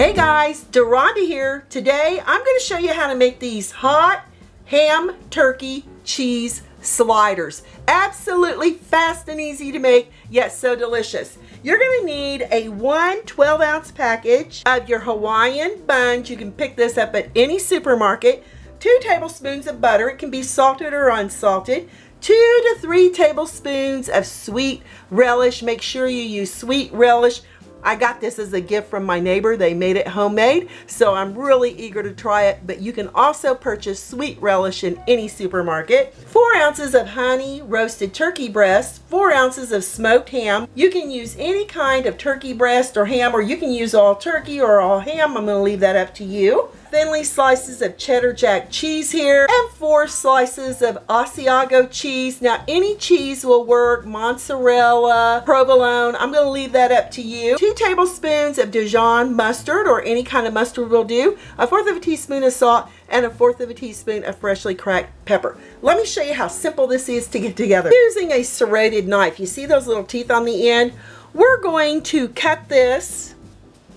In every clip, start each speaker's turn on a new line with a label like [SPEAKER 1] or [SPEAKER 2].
[SPEAKER 1] Hey guys, Deronda here. Today I'm going to show you how to make these hot ham turkey cheese sliders. Absolutely fast and easy to make, yet so delicious. You're going to need a 1 12-ounce package of your Hawaiian buns. You can pick this up at any supermarket. 2 tablespoons of butter. It can be salted or unsalted. 2 to 3 tablespoons of sweet relish. Make sure you use sweet relish. I got this as a gift from my neighbor. They made it homemade, so I'm really eager to try it. But you can also purchase sweet relish in any supermarket. 4 ounces of honey roasted turkey breast, 4 ounces of smoked ham. You can use any kind of turkey breast or ham, or you can use all turkey or all ham. I'm going to leave that up to you. Thinly slices of Cheddar Jack cheese here, and 4 slices of Asiago cheese. Now any cheese will work, mozzarella, provolone. I'm going to leave that up to you. 2 tablespoons of Dijon mustard, or any kind of mustard will do. 1/4 teaspoon of salt, and 1/4 teaspoon of freshly cracked pepper. Let me show you how simple this is to get together. Using a serrated knife, you see those little teeth on the end? We're going to cut this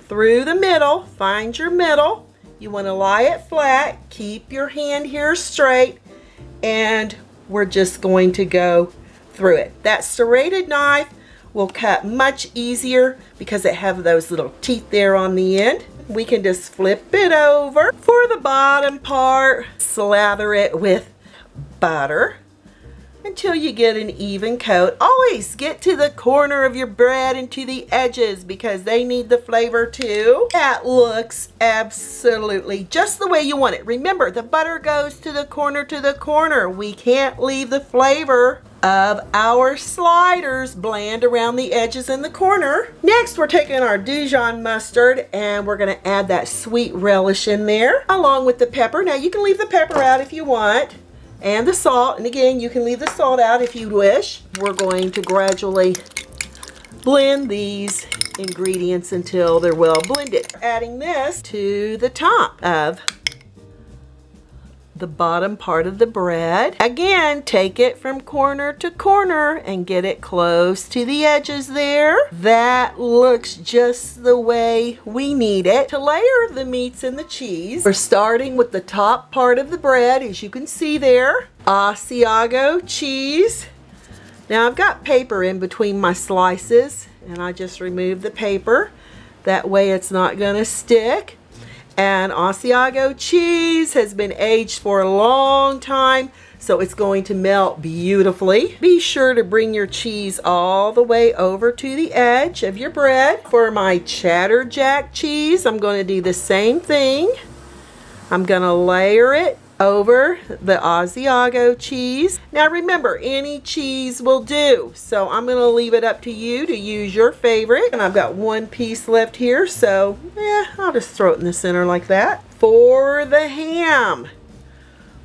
[SPEAKER 1] through the middle. Find your middle. You want to lie it flat, keep your hand here straight, and we're just going to go through it. That serrated knife will cut much easier because it have those little teeth there on the end. We can just flip it over. For the bottom part, slather it with butter until you get an even coat. Always get to the corner of your bread and to the edges because they need the flavor too. That looks absolutely just the way you want it. Remember, the butter goes to the corner. We can't leave the flavor of our sliders bland around the edges and the corner. Next, we're taking our Dijon mustard and we're going to add that sweet relish in there along with the pepper. Now you can leave the pepper out if you want, and the salt, and again you can leave the salt out if you wish. We're going to gradually blend these ingredients until they're well blended. Adding this to the top of the bottom part of the bread. Again, take it from corner to corner and get it close to the edges there. That looks just the way we need it. To layer the meats and the cheese, we're starting with the top part of the bread, as you can see there. Asiago cheese. Now I've got paper in between my slices, and I just remove the paper. That way it's not going to stick. And Asiago cheese has been aged for a long time, so it's going to melt beautifully. Be sure to bring your cheese all the way over to the edge of your bread. For my Cheddar Jack cheese, I'm going to do the same thing. I'm going to layer it over the Asiago cheese. Now remember, any cheese will do, so I'm going to leave it up to you to use your favorite. And I've got 1 piece left here, so I'll just throw it in the center like that. For the ham,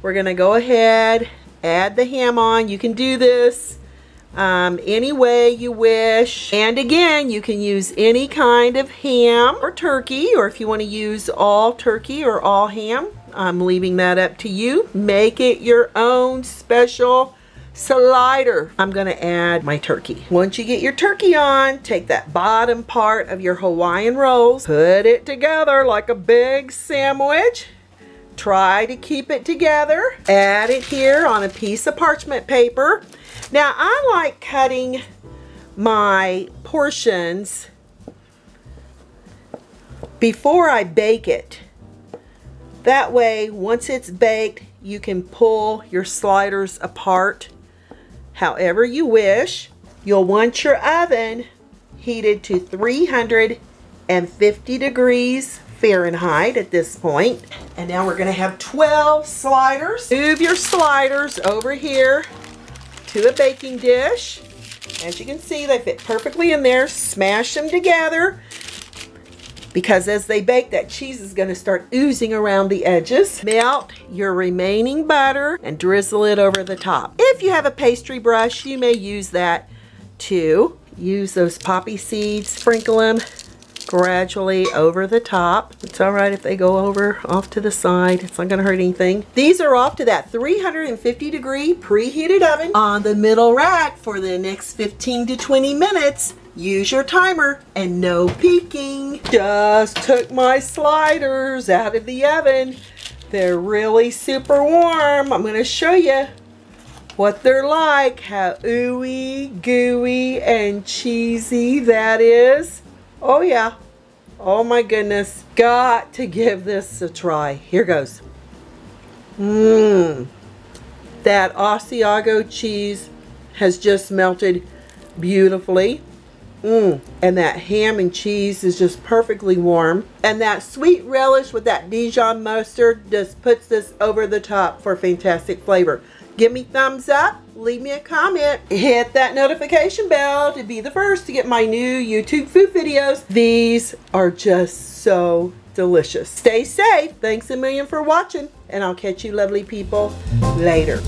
[SPEAKER 1] we're going to go ahead, add the ham on. You can do this any way you wish, and again you can use any kind of ham or turkey, or if you want to use all turkey or all ham, I'm leaving that up to you. Make it your own special slider. I'm going to add my turkey. Once you get your turkey on, take that bottom part of your Hawaiian Rolls, put it together like a big sandwich. Try to keep it together. Add it here on a piece of parchment paper. Now I like cutting my portions before I bake it. That way, once it's baked, you can pull your sliders apart however you wish. You'll want your oven heated to 350 degrees Fahrenheit at this point. And now we're going to have 12 sliders. Move your sliders over here to a baking dish. As you can see, they fit perfectly in there. Smash them together, because as they bake, that cheese is going to start oozing around the edges. Melt your remaining butter and drizzle it over the top. If you have a pastry brush, you may use that too. Use those poppy seeds, sprinkle them gradually over the top. It's all right if they go over off to the side. It's not going to hurt anything. These are off to that 350 degree preheated oven on the middle rack for the next 15 to 20 minutes use your timer and no peeking. Just took my sliders out of the oven. They're really super warm. I'm going to show you what they're like, how ooey gooey and cheesy that is. Oh yeah, oh my goodness, got to give this a try. Here goes. That Asiago cheese has just melted beautifully. And that ham and cheese is just perfectly warm. And that sweet relish with that Dijon mustard just puts this over the top for fantastic flavor. Give me thumbs up, leave me a comment, hit that notification bell to be the first to get my new YouTube food videos. These are just so delicious. Stay safe. Thanks a million for watching, and I'll catch you lovely people later.